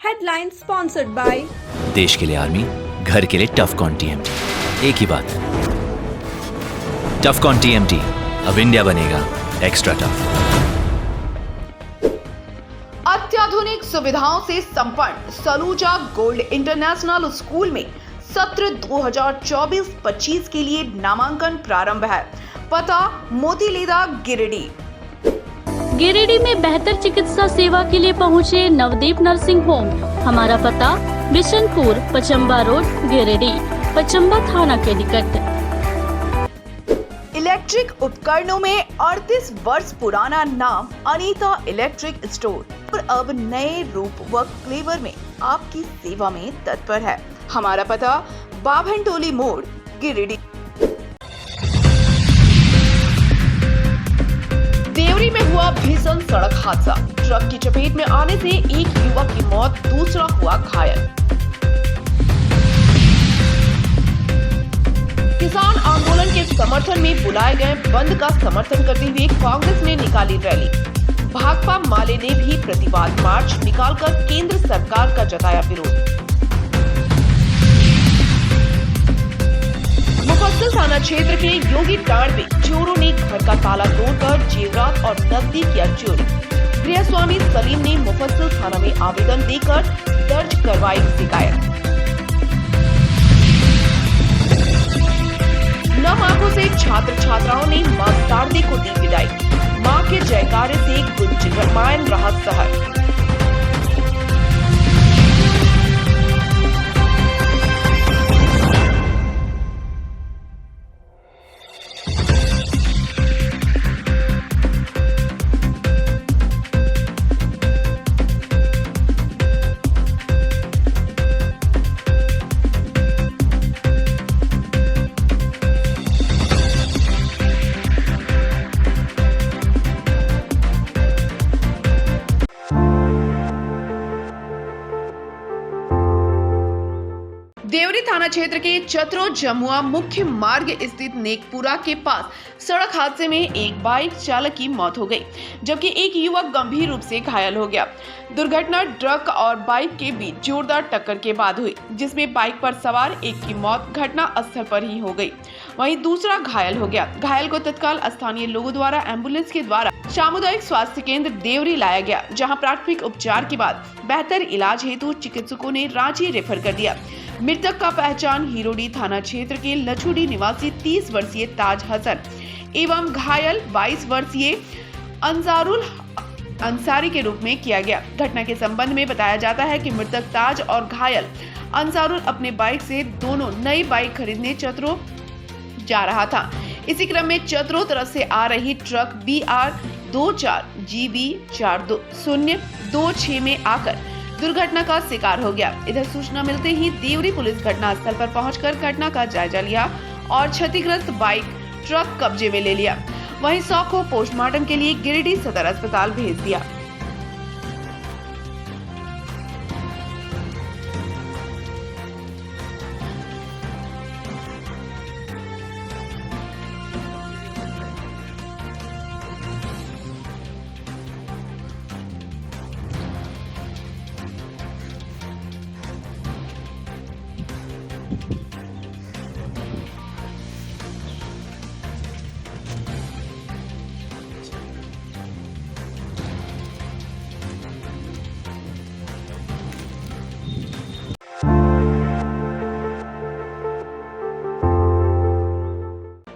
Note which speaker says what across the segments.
Speaker 1: Headline sponsored by
Speaker 2: देश के लिए आर्मी, घर के लिए टफकॉन टीएमटी। एक ही बात, टफकॉन टीएमटी, अब इंडिया बनेगा एक्स्ट्रा टफ।
Speaker 3: अत्याधुनिक सुविधाओं से संपन्न सलूजा गोल्ड इंटरनेशनल स्कूल में सत्र 2024-25 के लिए नामांकन प्रारंभ है। पता मोतीलीदा गिरिडीह।
Speaker 4: गिरिडीह में बेहतर चिकित्सा सेवा के लिए पहुंचे नवदीप नर्सिंग होम। हमारा पता बिशनपुर, पचम्बा रोड, गिरिडीह, पचम्बा थाना के निकट।
Speaker 3: इलेक्ट्रिक उपकरणों में 38 वर्ष पुराना नाम अनीता इलेक्ट्रिक स्टोर और अब नए रूप व फ्लेवर में आपकी सेवा में तत्पर है। हमारा पता बाभनटोली मोड़, गिरिडीह। देवरी में हुआ भीषण सड़क हादसा। ट्रक की चपेट में आने से एक युवक की मौत, दूसरा हुआ घायल। किसान आंदोलन के समर्थन में बुलाए गए बंद का समर्थन करते हुए कांग्रेस ने निकाली रैली। भाकपा माले ने भी प्रतिवाद मार्च निकालकर केंद्र सरकार का जताया विरोध। मुफस्सिल थाना क्षेत्र के योगी टांड में चोरों ने घर का ताला तोड़कर जेवरात और नकदी किया चोरी। गृह स्वामी सलीम ने मुफस्सिल थाना में आवेदन देकर दर्ज करवाई शिकायत। नम आंखों से छात्र छात्राओं ने मां शारदे को दी विदाई। मां के जयकारे से गुंजयमान रहा शहर। देवरी थाना क्षेत्र के चतरो जमुआ मुख्य मार्ग स्थित नेकपुरा के पास सड़क हादसे में एक बाइक चालक की मौत हो गई, जबकि एक युवक गंभीर रूप से घायल हो गया। दुर्घटना ट्रक और बाइक के बीच जोरदार टक्कर के बाद हुई, जिसमें बाइक पर सवार एक की मौत घटना स्थल पर ही हो गई, वहीं दूसरा घायल हो गया। घायल को तत्काल स्थानीय लोगों द्वारा एम्बुलेंस के द्वारा सामुदायिक स्वास्थ्य केंद्र देवरी लाया गया, जहां प्राथमिक उपचार के बाद बेहतर इलाज हेतु चिकित्सकों ने रांची रेफर कर दिया। मृतक का पहचान हिरोडी थाना क्षेत्र के लछुडी निवासी 30 वर्षीय ताज हसन एवं घायल 22 वर्षीय अंसारुल अंसारी के रूप में किया गया। घटना के संबंध में बताया जाता है कि मृतक ताज और घायल अंसारुल अपने बाइक से दोनों नई बाइक खरीदने चतरो जा रहा था। इसी क्रम में चतरो तरफ से आ रही ट्रक BR 24 GB 4026 में आकर दुर्घटना का शिकार हो गया। इधर सूचना मिलते ही देवरी पुलिस घटना स्थल पर पहुंचकर घटना का जायजा लिया और क्षतिग्रस्त बाइक ट्रक कब्जे में ले लिया। वहीं 100 को पोस्टमार्टम के लिए गिरिडीह सदर अस्पताल भेज दिया।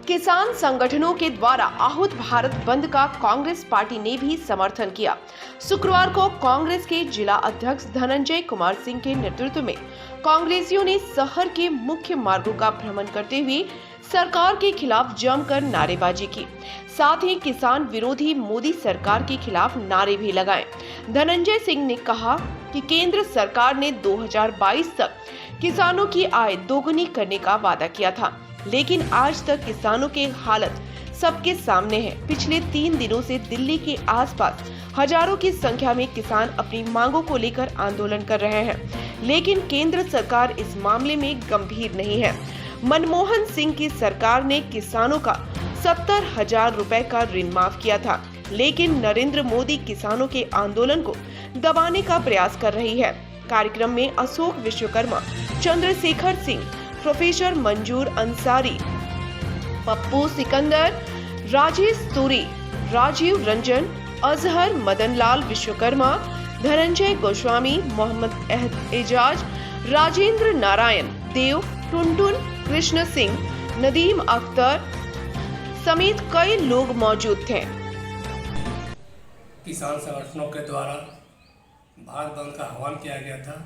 Speaker 3: किसान संगठनों के द्वारा आहूत भारत बंद का कांग्रेस पार्टी ने भी समर्थन किया। शुक्रवार को कांग्रेस के जिला अध्यक्ष धनंजय कुमार सिंह के नेतृत्व में कांग्रेसियों ने शहर के मुख्य मार्गों का भ्रमण करते हुए सरकार के खिलाफ जमकर नारेबाजी की। साथ ही किसान विरोधी मोदी सरकार के खिलाफ नारे भी लगाए। धनंजय सिंह ने कहा कि केंद्र सरकार ने 2022 तक किसानों की आय दोगुनी करने का वादा किया था, लेकिन आज तक किसानों की हालत सबके सामने है। पिछले 3 दिनों से दिल्ली के आसपास हजारों की संख्या में किसान अपनी मांगों को लेकर आंदोलन कर रहे हैं, लेकिन केंद्र सरकार इस मामले में गंभीर नहीं है। मनमोहन सिंह की सरकार ने किसानों का 70,000 रुपए का ऋण माफ किया था, लेकिन नरेंद्र मोदी किसानों के आंदोलन को दबाने का प्रयास कर रही है। कार्यक्रम में अशोक विश्वकर्मा, चंद्रशेखर सिंह, प्रोफेसर मंजूर अंसारी, पप्पू सिकंदर, राजेश तुरी, राजीव रंजन, अजहर मदनलाल विश्वकर्मा, धनंजय गोस्वामी, मोहम्मद एजाज, राजेंद्र नारायण देव, टुनटुन कृष्ण सिंह, नदीम अख्तर समेत कई लोग मौजूद थे।
Speaker 1: किसान संगठनों के द्वारा भारत बंद का आह्वान किया गया था,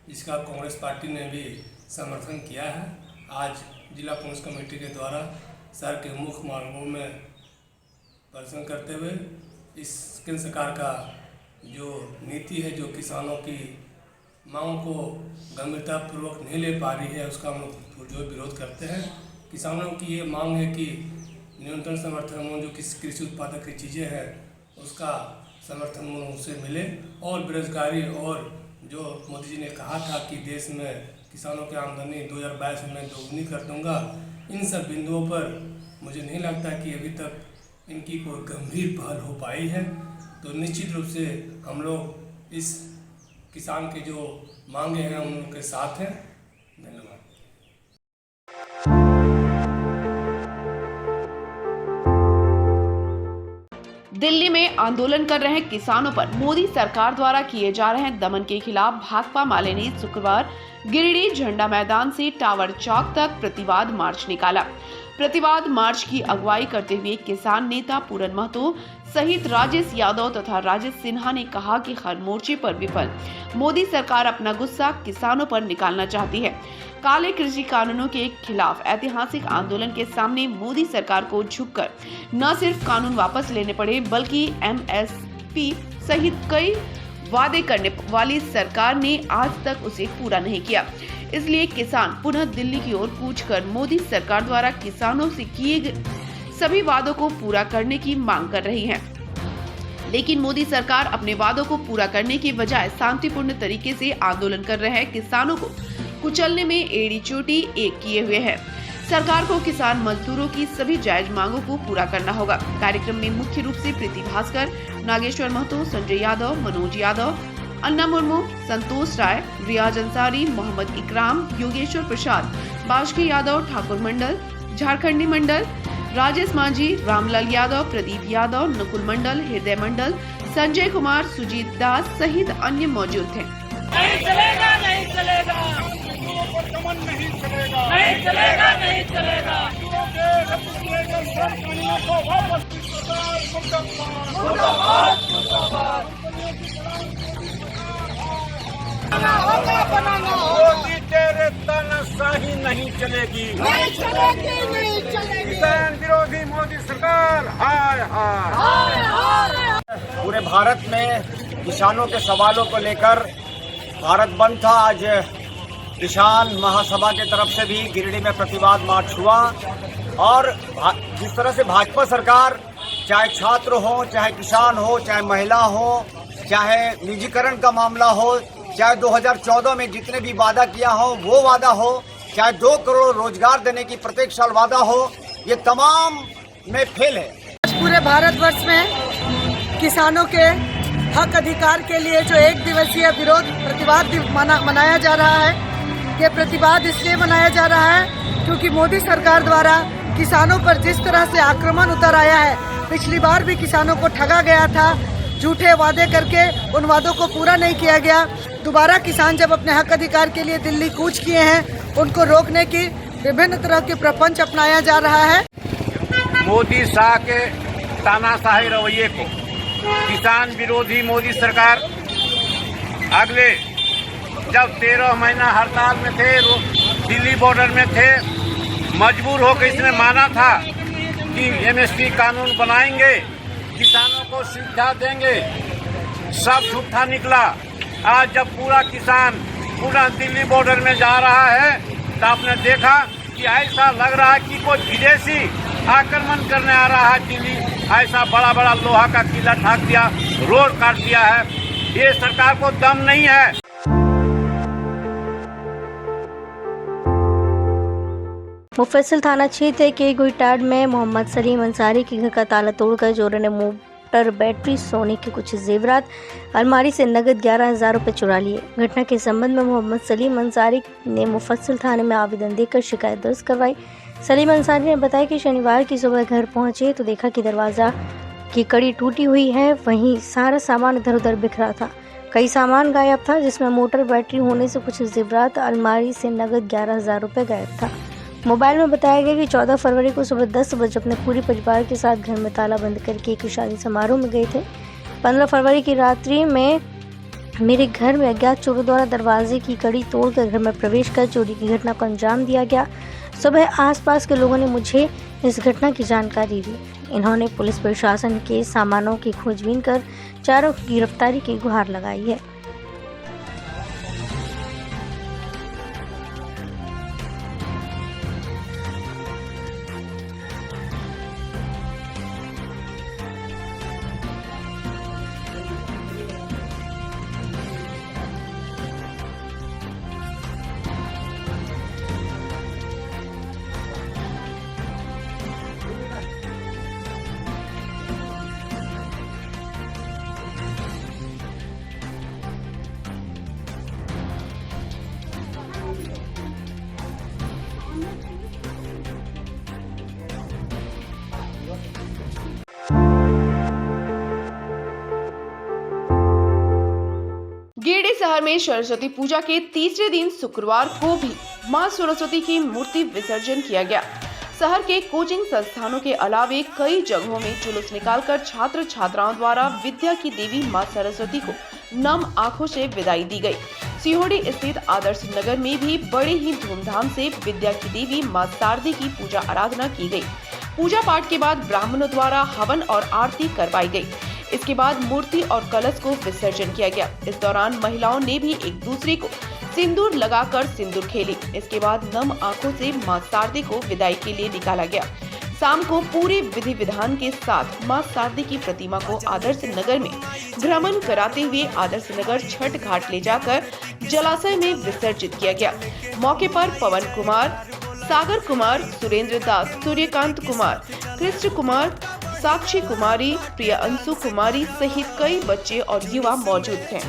Speaker 1: जिसका कांग्रेस पार्टी ने भी समर्थन किया है। आज जिला कांग्रेस कमेटी के द्वारा शहर के मुख्य मार्गों में प्रदर्शन करते हुए इस केंद्र सरकार का जो नीति है, जो किसानों की मांगों को गंभीरतापूर्वक नहीं ले पा रही है, उसका हम लोग जो विरोध करते हैं। किसानों की ये मांग है कि न्यूनतम समर्थन मूल्य जो कृषि उत्पादक की चीज़ें हैं उसका समर्थन मूल्य उसे मिले, और बेरोजगारी और जो मोदी जी ने कहा था कि देश में किसानों की आमदनी 2022 में दोगुनी कर दूंगा, इन सब बिंदुओं पर मुझे नहीं लगता कि अभी तक इनकी कोई गंभीर पहल हो पाई है। तो निश्चित रूप से हम लोग इस किसान के जो मांगे हैं उनके साथ हैं। धन्यवाद।
Speaker 3: दिल्ली में आंदोलन कर रहे किसानों पर मोदी सरकार द्वारा किए जा रहे दमन के खिलाफ भाकपा माले ने शुक्रवार गिरिडीह झंडा मैदान से टावर चौक तक प्रतिवाद मार्च निकाला। प्रतिवाद मार्च की अगुवाई करते हुए किसान नेता पूरन महतो सहित राजेश यादव तथा राजेश सिन्हा ने कहा कि हर मोर्चे पर विफल मोदी सरकार अपना गुस्सा किसानों पर निकालना चाहती है। काले कृषि कानूनों के खिलाफ ऐतिहासिक आंदोलन के सामने मोदी सरकार को झुककर न सिर्फ कानून वापस लेने पड़े बल्कि एमएसपी सहित कई वादे करने वाली सरकार ने आज तक उसे पूरा नहीं किया। इसलिए किसान पुनः दिल्ली की ओर कूच कर मोदी सरकार द्वारा किसानों से किए गए सभी वादों को पूरा करने की मांग कर रही है। लेकिन मोदी सरकार अपने वादों को पूरा करने की बजाय शांतिपूर्ण तरीके से आंदोलन कर रहे किसानों को कुचलने में एड़ी चोटी एक किए हुए है। सरकार को किसान मजदूरों की सभी जायज मांगों को पूरा करना होगा। कार्यक्रम में मुख्य रूप से प्रीति भास्कर, नागेश्वर महतो, संजय यादव, मनोज यादव, अन्ना मुर्मू, संतोष राय, रियाज अंसारी, मोहम्मद इकराम, योगेश्वर प्रसाद, बाशकी यादव, ठाकुर मंडल, झारखंडी मंडल, राजेश मांझी, रामलाल यादव, प्रदीप यादव, नकुल मंडल, हृदय मंडल, संजय कुमार, सुजीत दास सहित अन्य मौजूद थे।
Speaker 5: नहीं चलेगा, नहीं चलेगा, नहीं चलेगा, नहीं चलेगा, नहीं चलेगा।
Speaker 6: मोदी तेरे तानाशाही नहीं चलेगी,
Speaker 5: नहीं चलेगी, नहीं चलेगी।
Speaker 6: किसान विरोधी मोदी सरकार हाय हाय।
Speaker 5: हाय हाय।
Speaker 6: पूरे भारत में किसानों के सवालों को लेकर भारत बंद था। आज किसान महासभा की तरफ से भी गिरिडीह में प्रतिवाद मार्च हुआ, और जिस तरह से भाजपा सरकार चाहे छात्र हो, चाहे किसान हो, चाहे महिला हो, चाहे निजीकरण का मामला हो, चाहे 2014 में जितने भी वादा किया हो वो वादा हो, चाहे 2 करोड़ रोजगार देने की प्रत्येक साल वादा हो, ये तमाम में फेल है।
Speaker 7: पूरे भारतवर्ष में किसानों के हक अधिकार के लिए जो 1 दिवसीय विरोध प्रतिवाद मनाया जा रहा है, ये प्रतिवाद इसलिए मनाया जा रहा है क्योंकि मोदी सरकार द्वारा किसानों पर जिस तरह से आक्रमण उतर आया है, पिछली बार भी किसानों को ठगा गया था, झूठे वादे करके उन वादों को पूरा नहीं किया गया। दोबारा किसान जब अपने हक अधिकार के लिए दिल्ली कूच किए हैं, उनको रोकने की विभिन्न तरह के प्रपंच अपनाया जा रहा है।
Speaker 6: मोदी शाह के तानाशाही रवैये को किसान विरोधी मोदी सरकार अगले जब 13 महीना हड़ताल में थे, दिल्ली बॉर्डर में थे, मजबूर होकर इसने माना था कि एमएसपी कानून बनाएंगे, किसानों को सुविधा देंगे, सब झूठा निकला। आज जब पूरा किसान पूरा दिल्ली बॉर्डर में जा रहा है तो आपने देखा कि ऐसा लग रहा है कि कोई विदेशी आक्रमण करने आ रहा है दिल्ली। ऐसा बड़ा बड़ा लोहा का किला ढाक दिया, रोड काट दिया है। ये सरकार को दम नहीं है।
Speaker 8: मुफस्सिल थाना क्षेत्र के गुईटाड में मोहम्मद सलीम अंसारी के घर का ताला तोड़कर चोरों ने मुंह मोटर, बैटरी, सोने के कुछ जेवरात, अलमारी से नगद 11,000 रुपये चुरा लिए। घटना के संबंध में मोहम्मद सलीम अंसारी ने मुफस्सिल थाने में आवेदन देकर शिकायत दर्ज करवाई। सलीम अंसारी ने बताया कि शनिवार की सुबह घर पहुंचे तो देखा कि दरवाज़ा की कड़ी टूटी हुई है, वहीं सारा सामान इधर उधर बिखरा था। कई सामान गायब था, जिसमें मोटर, बैटरी होने से कुछ जेवरात, अलमारी से नगद 11,000 रुपये गायब था। मोबाइल में बताया गया कि 14 फरवरी को सुबह 10 बजे अपने पूरे परिवार के साथ घर में ताला बंद करके एक शादी समारोह में गए थे। 15 फरवरी की रात्रि में मेरे घर में अज्ञात चोरों द्वारा दरवाजे की कड़ी तोड़कर घर में प्रवेश कर चोरी की घटना को अंजाम दिया गया। सुबह आसपास के लोगों ने मुझे इस घटना की जानकारी दी। इन्होंने पुलिस प्रशासन के सामानों की खोजबीन कर चारों की गिरफ्तारी की गुहार लगाई है।
Speaker 3: गिरिडीह शहर में सरस्वती पूजा के तीसरे दिन शुक्रवार को भी मां सरस्वती की मूर्ति विसर्जन किया गया। शहर के कोचिंग संस्थानों के अलावे कई जगहों में जुलूस निकालकर छात्र छात्राओं द्वारा विद्या की देवी मां सरस्वती को नम आंखों से विदाई दी गई। सिहोड़ी स्थित आदर्श नगर में भी बड़े ही धूमधाम से विद्या की देवी मां शारदे की पूजा आराधना की गई। पूजा पाठ के बाद ब्राह्मणों द्वारा हवन और आरती करवाई गई। इसके बाद मूर्ति और कलश को विसर्जन किया गया। इस दौरान महिलाओं ने भी एक दूसरे को सिंदूर लगाकर सिंदूर खेली। इसके बाद नम आंखों से मां शारदे को विदाई के लिए निकाला गया। शाम को पूरे विधि विधान के साथ मां शारदे की प्रतिमा को आदर्श नगर में भ्रमण कराते हुए आदर्श नगर छठ घाट ले जाकर जलाशय में विसर्जित किया गया। मौके पर पवन कुमार, सागर कुमार, सुरेंद्र दास, सूर्यकांत कुमार, कृष्ण कुमार, साक्षी कुमारी, प्रिया अंशु कुमारी सहित कई बच्चे और युवा मौजूद थे।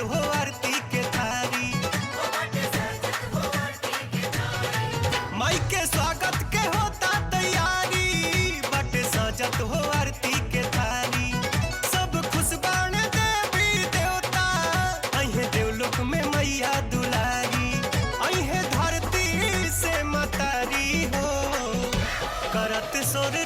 Speaker 9: हो आरती के थारी, माई के स्वागत के होता तैयारी, बटे सजत हो आरती के थारी। सब खुश बाण देवी देवता, अहे देवलोक में मैया दुलारी, अहे धरती से मतारी हो, करत सोर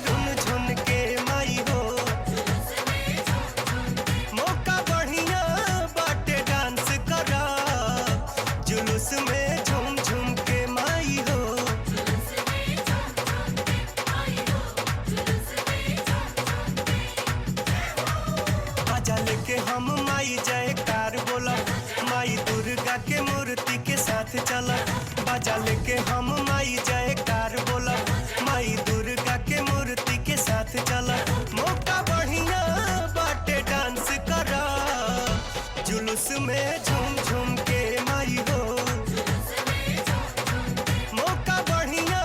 Speaker 9: साथ चलब, बाजा लेके हम माई जयकार बोलब, माई दुर्गा के मूर्ति के साथ चलब, मौका बढ़िया बाटे डांस करा, जुलूस में झूम झूम के माई हो, मौका बढ़िया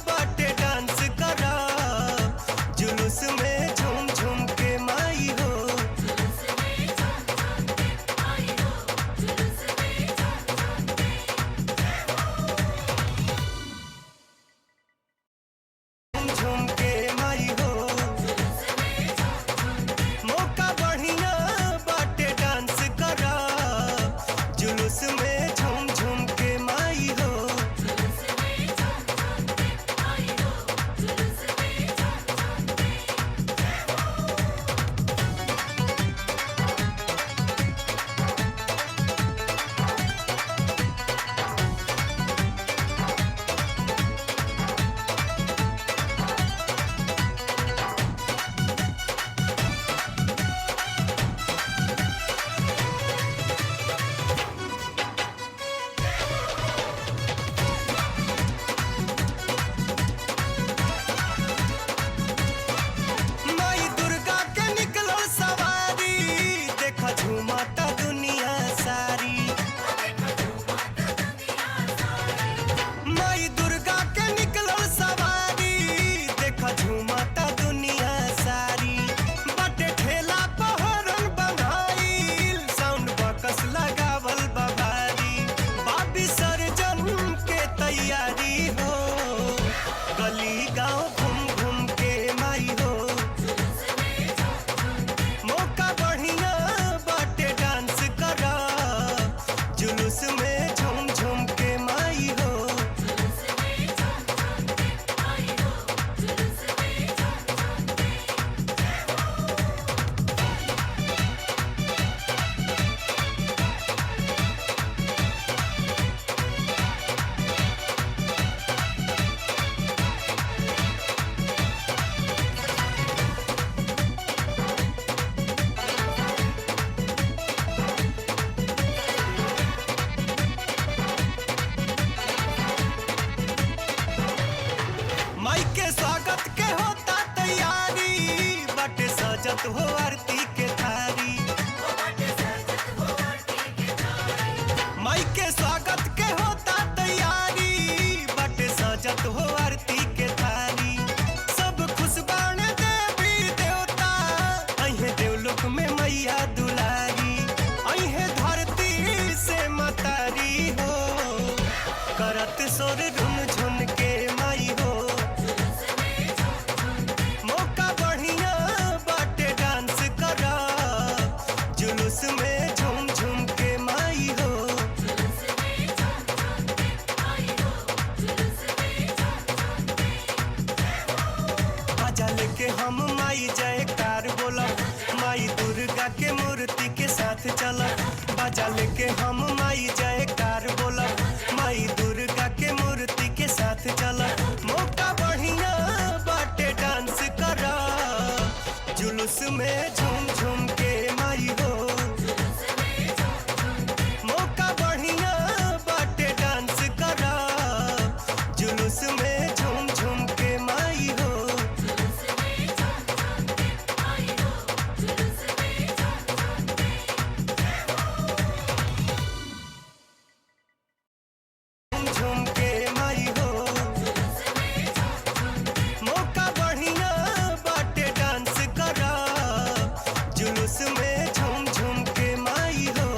Speaker 9: बाटे डांस करा, जुलूस में झूम झूम के माई हो, झूम के माई हो, मौका बढ़िया बाटे डांस करा, जुलूस में झूम झूम के माई हो, माई दुर्गा के निकलो सवारी, देखा झूमाता दुनिया सारी, माई दुर्गा के निकलो सवारी, देखा झूमाता दुनिया सारी, बटे ठेला पहरन बंधाइल, साउंड बॉक्स लगावल बभारी, बाबी सर्जन के तैयारी हो, गली गांव घूम घूम के माई हो, मौका बढ़िया बाटे डांस करा, जुलूस में झूम झूम के माई हो, माई के स्वागत के होता तैयारी, बटे सजत हो आरती के थारी, माई के स्वागत के होता तैयारी, बटे सजत हो आरती के थारी, सब खुश बाण देवी देवता, अहे देवलोक में मैया दुलारी, अहे धरती से मतारी हो, करत सोर झुन झुन के माई हो, मौका बढ़िया बाटे डांस करा, जुलूस में झूम झूम के माई हो, बाजा लेके हम माई जयकार बोलब, माई दुर्गा के मूर्ति के साथ चलब, बाजा लेके हम माई जयकार बोलब, माई दुर्गा के मूर्ति के साथ चलब, मौका बढ़िया बाटे डांस करा, जुलूस में झूम झूम के माई हो, मौका बढ़िया बाटे डांस करा, जुलूस में झूम झूम के माई हो, झूम के माई हो, मौका बढ़िया बाटे डांस करा, जुलूस में झूम झूम के माई हो,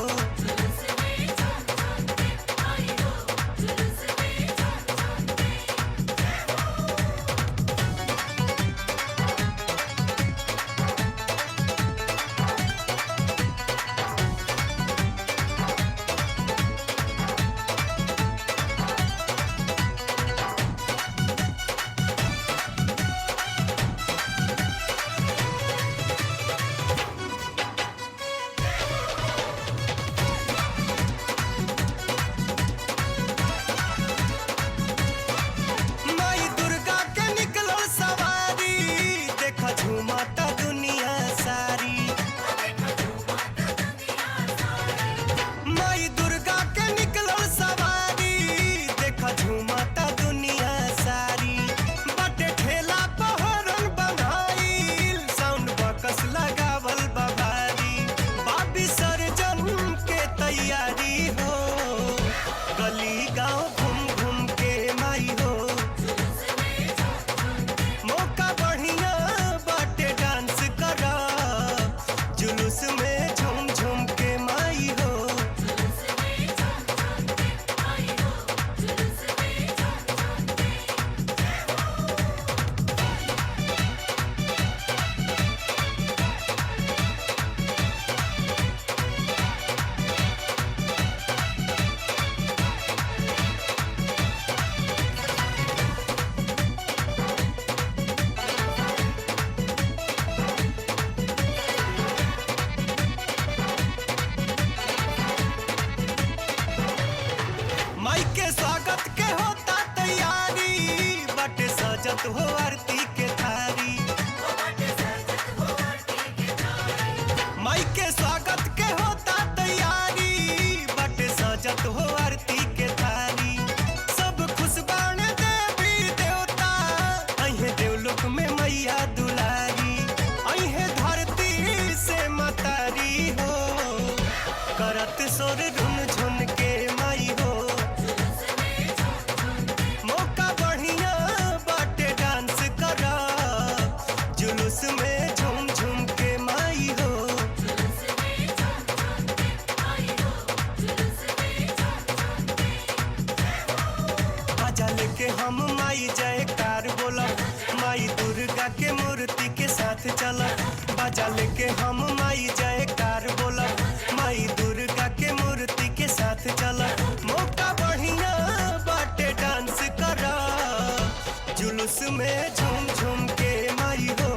Speaker 9: माई दुर्गा के निकलल सवारी सोर रुन झुन के माई हो मौका बढ़िया बाटे डांस करा जुलूस में झूम झूम के माई हो बाजा लेके हम माई जयकार बोला माई दुर्गा के मूर्ति के साथ चला बाजा लेके हम माई जयकार बोला माई दुर्गा के मूर्ति के साथ चला मौका बढ़िया बाटे डांस करा जुलूस में झूम झूम के माई हो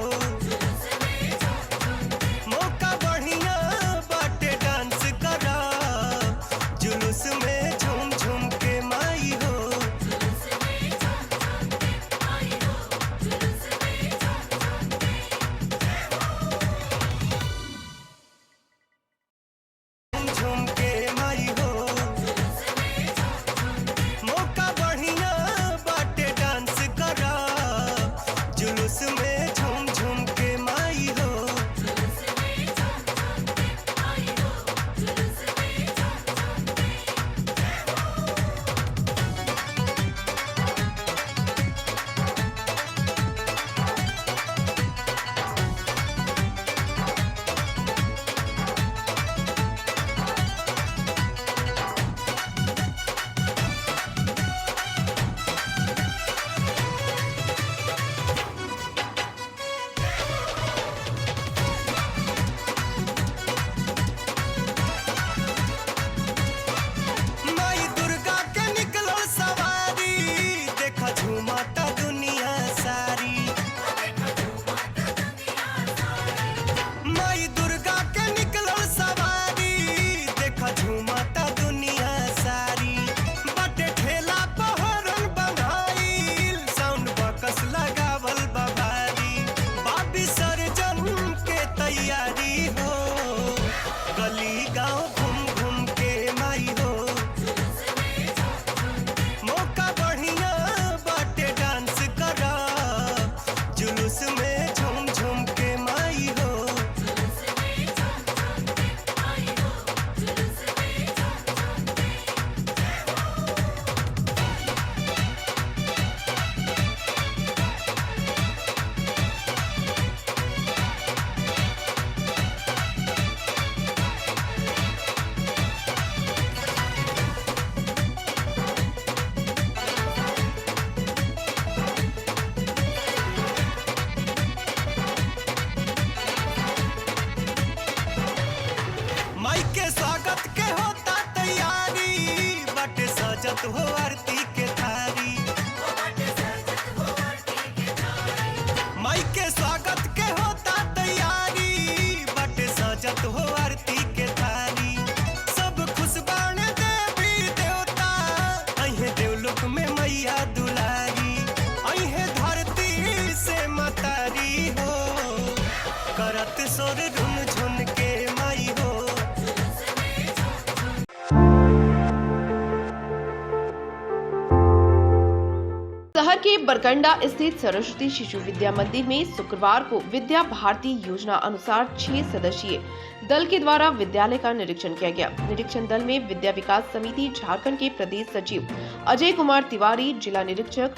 Speaker 9: मौका बढ़िया बाटे डांस करा जुलूस में झूम झूम के माई हो झूम के माई हो मौका बढ़िया बाटे डांस करा जुलूस में झूम झूम के माई हो माई दुर्गा के निकलो सवारी देखा झूमाता दुनिया सारी माई दुर्गा के निकलो सवारी देखा झूमाता दुनिया सारी बटे ठेला पहरन बनाइल साउंड बॉक्स लगावल बभारी बाबी सर्जन के तैयारी हो गली गांव घूम घूम के माई हो मौका बढ़िया बाटे डांस करा जुलूस में झूम झूम के माई हो माई के स्वागत के होता तैयारी बटे सजत हो आरती के थारी माई के स्वागत के होता तैयारी बटे सजत हो आरती के थारी सब खुश बाण देवी देवता अहे देवलोक में मैया दुलारी अहे धरती से मतारी हो करत सोर रुन झुन के माई हो
Speaker 3: शहर के बरकंडा स्थित सरस्वती शिशु विद्या मंदिर में शुक्रवार को विद्या भारती योजना अनुसार 6 सदस्यीय दल के द्वारा विद्यालय का निरीक्षण किया गया। निरीक्षण दल में विद्या विकास समिति झारखंड के प्रदेश सचिव अजय कुमार तिवारी, जिला निरीक्षक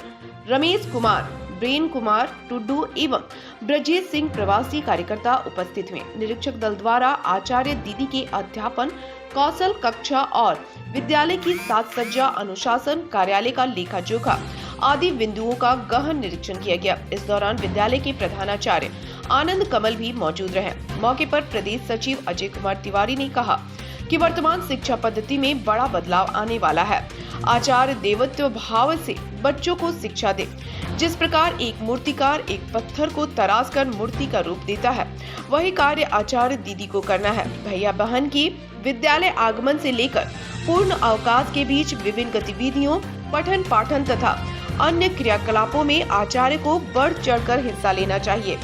Speaker 3: रमेश कुमार, ब्रेन कुमार टुड्डू एवं ब्रजेश सिंह प्रवासी कार्यकर्ता उपस्थित हुए। निरीक्षक दल द्वारा आचार्य दीदी के अध्यापन कौशल, कक्षा और विद्यालय की साज सज्जा, अनुशासन, कार्यालय का लेखा जोखा आदि बिंदुओं का गहन निरीक्षण किया गया। इस दौरान विद्यालय के प्रधानाचार्य आनंद कमल भी मौजूद रहे। मौके पर प्रदेश सचिव अजय कुमार तिवारी ने कहा कि वर्तमान शिक्षा पद्धति में बड़ा बदलाव आने वाला है। आचार्य देवत्व भाव से बच्चों को शिक्षा दे। जिस प्रकार एक मूर्तिकार एक पत्थर को तराश कर मूर्ति का रूप देता है, वही कार्य आचार्य दीदी को करना है। भैया बहन की विद्यालय आगमन से लेकर पूर्ण अवकाश के बीच विभिन्न गतिविधियों, पठन पाठन तथा अन्य क्रियाकलापों में आचार्य को बढ़ चढ़कर हिस्सा लेना चाहिए।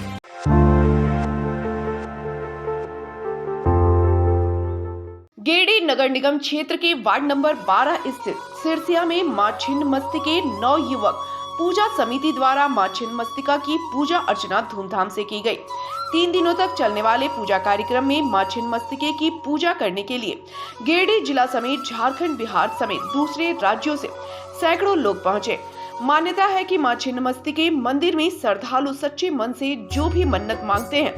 Speaker 3: गिरिडीह नगर निगम क्षेत्र के वार्ड नंबर 12 स्थित सिरसिया में मां छिन्नमस्ती के 9 युवक पूजा समिति द्वारा मां छिन्नमस्तिका की पूजा अर्चना धूमधाम से की गई। 3 दिनों तक चलने वाले पूजा कार्यक्रम में मां छिन्नमस्तिके की पूजा करने के लिए गिरिडीह जिला समेत झारखंड, बिहार समेत दूसरे राज्यों से सैकड़ों लोग पहुंचे। मान्यता है कि मां छिन्नमस्तिके मंदिर में श्रद्धालु सच्चे मन से जो भी मन्नत मांगते हैं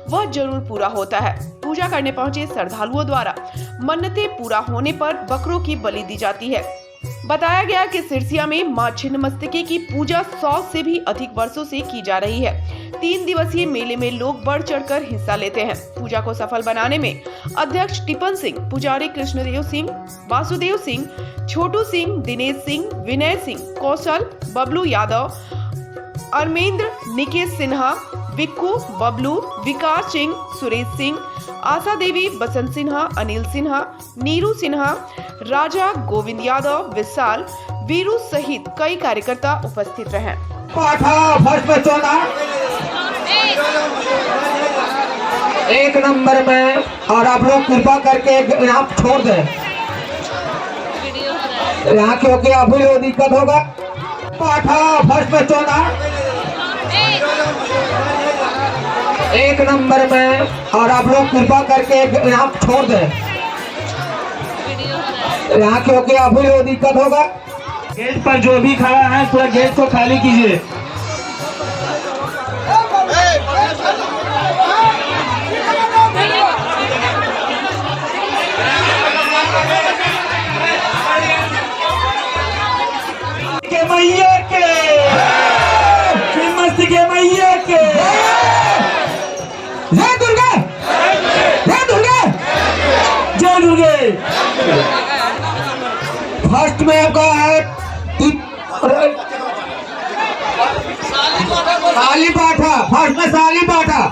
Speaker 3: वह जरूर पूरा होता है। पूजा करने पहुंचे श्रद्धालुओं द्वारा मन्नतें पूरा होने पर बकरों की बलि दी जाती है। बताया गया कि सिरसिया में मां छिन्नमस्तिके की पूजा 100 से भी अधिक वर्षों से की जा रही है। 3 दिवसीय मेले में लोग बढ़ चढ़कर हिस्सा लेते हैं। पूजा को सफल बनाने में अध्यक्ष टिपन सिंह, पुजारी कृष्णदेव सिंह, वासुदेव सिंह, छोटू सिंह, दिनेश सिंह, विनय सिंह, कौशल, बबलू यादव, अरमेंद्र, निकेश सिन्हा, विक्कू, बबलू, विकास सिंह, सुरेश सिंह, आशा देवी, बसंत सिन्हा, अनिल सिन्हा, नीरू सिन्हा, राजा, गोविंद यादव, विशाल, वीरू सहित कई कार्यकर्ता उपस्थित रहे।
Speaker 10: एक नंबर में, और आप लोग कृपा करके यहाँ छोड़ दें यहाँ, क्योंकि अभी वो दिक्कत होगा। पाठा फर्स्ट में 14 एक नंबर में, और आप लोग कृपा करके यहाँ छोड़ दें यहाँ, क्योंकि अभी वो दिक्कत होगा।
Speaker 11: गेट पर जो भी खड़ा है पूरा गेट को खाली कीजिए। मैया के छिन्नमस्तिके मैया के
Speaker 10: जय दुर्गा, जय दुर्गा,
Speaker 11: जय दुर्गे।
Speaker 10: फर्स्ट में आपका है साली पाठा, फर्स्ट में साली पाठा।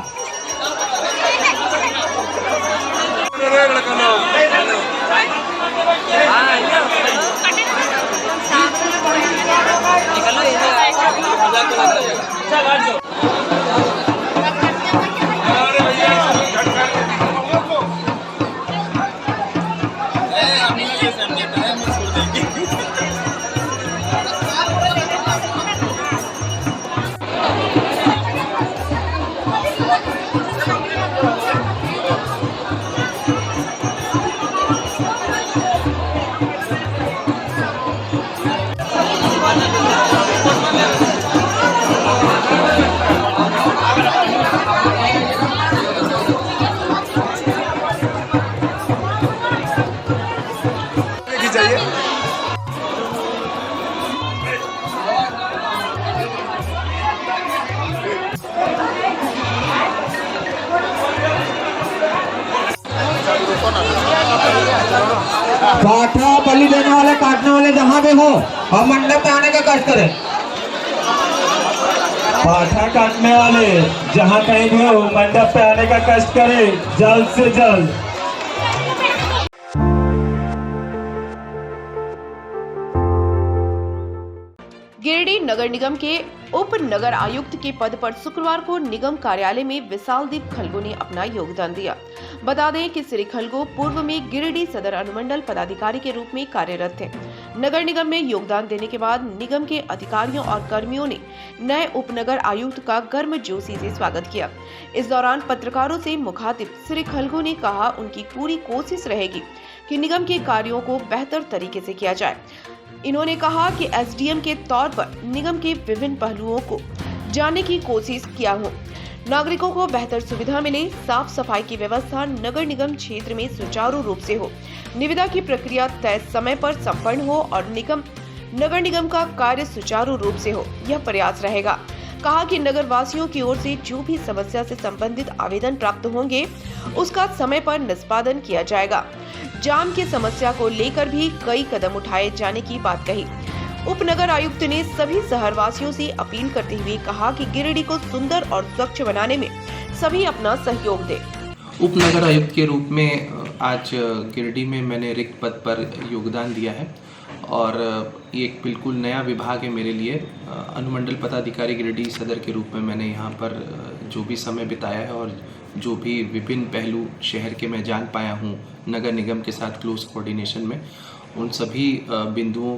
Speaker 10: पाठा बलि देने वाले, काटने वाले जहाँ भी हो, और मंडप पे आने का कष्ट करें।
Speaker 11: पाठा काटने वाले जहाँ कहीं भी हो, मंडप पे आने का कष्ट करें जल्द से जल्द।
Speaker 3: गिरिडीह नगर निगम के उप नगर आयुक्त के पद पर शुक्रवार को निगम कार्यालय में विशालदीप खलगो ने अपना योगदान दिया। बता दें कि श्री खलगो पूर्व में गिरिडीह सदर अनुमंडल पदाधिकारी के रूप में कार्यरत थे। नगर निगम में योगदान देने के बाद निगम के अधिकारियों और कर्मियों ने नए उपनगर आयुक्त का गर्मजोशी से स्वागत किया। इस दौरान पत्रकारों से मुखातिब श्री खलगो ने कहा उनकी पूरी कोशिश रहेगी कि निगम के कार्यों को बेहतर तरीके से किया जाए। इन्होंने कहा कि एसडीएम के तौर पर निगम के विभिन्न पहलुओं को जानने की कोशिश किया हूँ। नागरिकों को बेहतर सुविधा मिले, साफ सफाई की व्यवस्था नगर निगम क्षेत्र में सुचारू रूप से हो, निविदा की प्रक्रिया तय समय पर संपन्न हो और नगर निगम का कार्य सुचारू रूप से हो, यह प्रयास रहेगा। कहा कि नगर वासियों की ओर से जो भी समस्या से संबंधित आवेदन प्राप्त होंगे उसका समय पर निष्पादन किया जाएगा। जाम की समस्या को लेकर भी कई कदम उठाए जाने की बात कही। उपनगर आयुक्त ने सभी शहरवासियों से अपील करते हुए कहा कि गिरिडीह को सुंदर और स्वच्छ बनाने में सभी अपना सहयोग दें।
Speaker 12: उपनगर आयुक्त के रूप में आज गिरिडीह में मैंने रिक्त पद पर योगदान दिया है और ये एक बिल्कुल नया विभाग है मेरे लिए। अनुमंडल पदाधिकारी गिरिडीह सदर के रूप में मैंने यहाँ पर जो भी समय बिताया है और जो भी विभिन्न पहलू शहर के मैं जान पाया हूँ नगर निगम के साथ क्लोज कोऑर्डिनेशन में, उन सभी बिंदुओं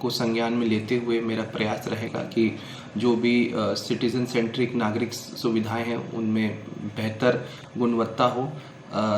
Speaker 12: को संज्ञान में लेते हुए मेरा प्रयास रहेगा कि जो भी सिटीज़न सेंट्रिक नागरिक सुविधाएं हैं उनमें बेहतर गुणवत्ता हो,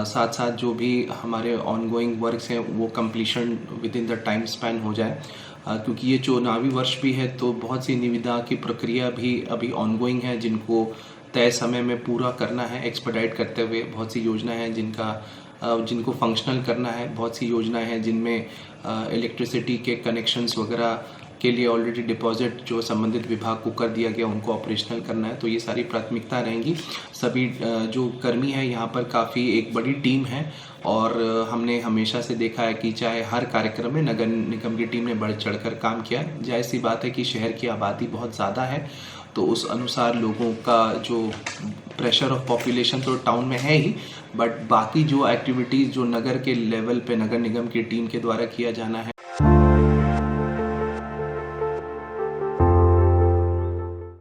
Speaker 12: साथ साथ जो भी हमारे ऑनगोइंग वर्क्स हैं वो completion with in the time span हो जाए, क्योंकि ये चुनावी वर्ष भी है तो बहुत सी निविदा की प्रक्रिया भी अभी ऑनगोइंग है जिनको तय समय में पूरा करना है एक्सपेडाइट करते हुए। बहुत सी योजनाएं हैं जिनको फंक्शनल करना है, बहुत सी योजनाएं हैं जिनमें इलेक्ट्रिसिटी के कनेक्शंस वगैरह के लिए ऑलरेडी डिपॉजिट जो संबंधित विभाग को कर दिया गया उनको ऑपरेशनल करना है। तो ये सारी प्राथमिकता रहेंगी। सभी जो कर्मी है यहाँ पर काफ़ी एक बड़ी टीम है और हमने हमेशा से देखा है कि चाहे हर कार्यक्रम में नगर निगम की टीम ने बढ़ चढ़कर काम किया। जाहिर सी बात है कि शहर की आबादी बहुत ज़्यादा है तो उस अनुसार लोगों का जो प्रेशर ऑफ पॉपुलेशन तो टाउन में है ही, बट बाकी जो एक्टिविटीज़ जो नगर के लेवल पे नगर निगम की टीम के द्वारा किया जाना है।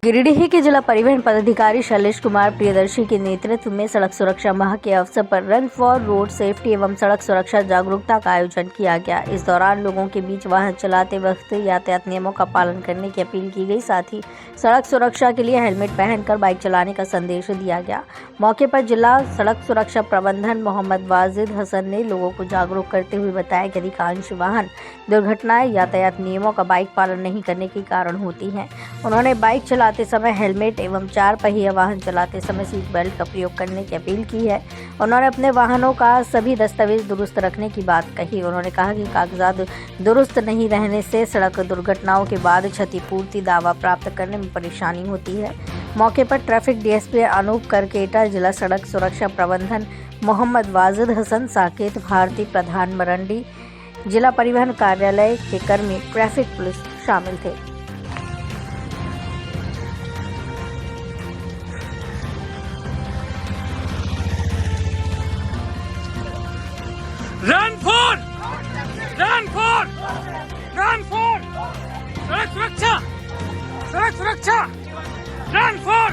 Speaker 8: गिरिडीह के जिला परिवहन पदाधिकारी शैलेश कुमार प्रियदर्शी के नेतृत्व में सड़क सुरक्षा माह के अवसर पर रन फॉर रोड सेफ्टी एवं सड़क सुरक्षा जागरूकता का आयोजन किया गया। इस दौरान लोगों के बीच वाहन चलाते वक्त यातायात नियमों का पालन करने की अपील की गई। साथ ही सड़क सुरक्षा के लिए हेलमेट पहनकर बाइक चलाने का संदेश दिया गया। मौके पर जिला सड़क सुरक्षा प्रबंधन मोहम्मद वाजिद हसन ने लोगों को जागरूक करते हुए बताया कि अधिकांश वाहन दुर्घटनाएं यातायात नियमों का बाइक पालन नहीं करने के कारण होती हैं। उन्होंने बाइक चलाते समय हेलमेट एवं 4 पहिया वाहन चलाते समय सीट बेल्ट का प्रयोग करने की अपील की है। उन्होंने अपने वाहनों का सभी दस्तावेज दुरुस्त रखने की बात कही। उन्होंने कहा कि कागजात दुरुस्त नहीं रहने से सड़क दुर्घटनाओं के बाद क्षतिपूर्ति दावा प्राप्त करने में परेशानी होती है। मौके पर ट्रैफिक डीएसपी अनूप करकेटा, जिला सड़क सुरक्षा प्रबंधन मोहम्मद वाजिद हसन, साकेत भारती, प्रधान मरंडी, जिला परिवहन कार्यालय के कर्मी, ट्रैफिक पुलिस शामिल थे।
Speaker 5: रन फॉर सड़क सुरक्षा रन फॉर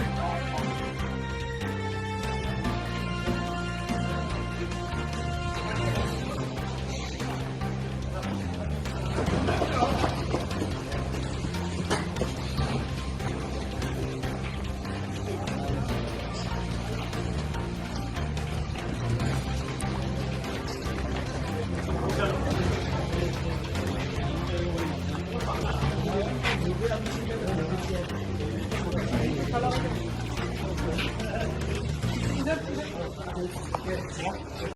Speaker 9: इधर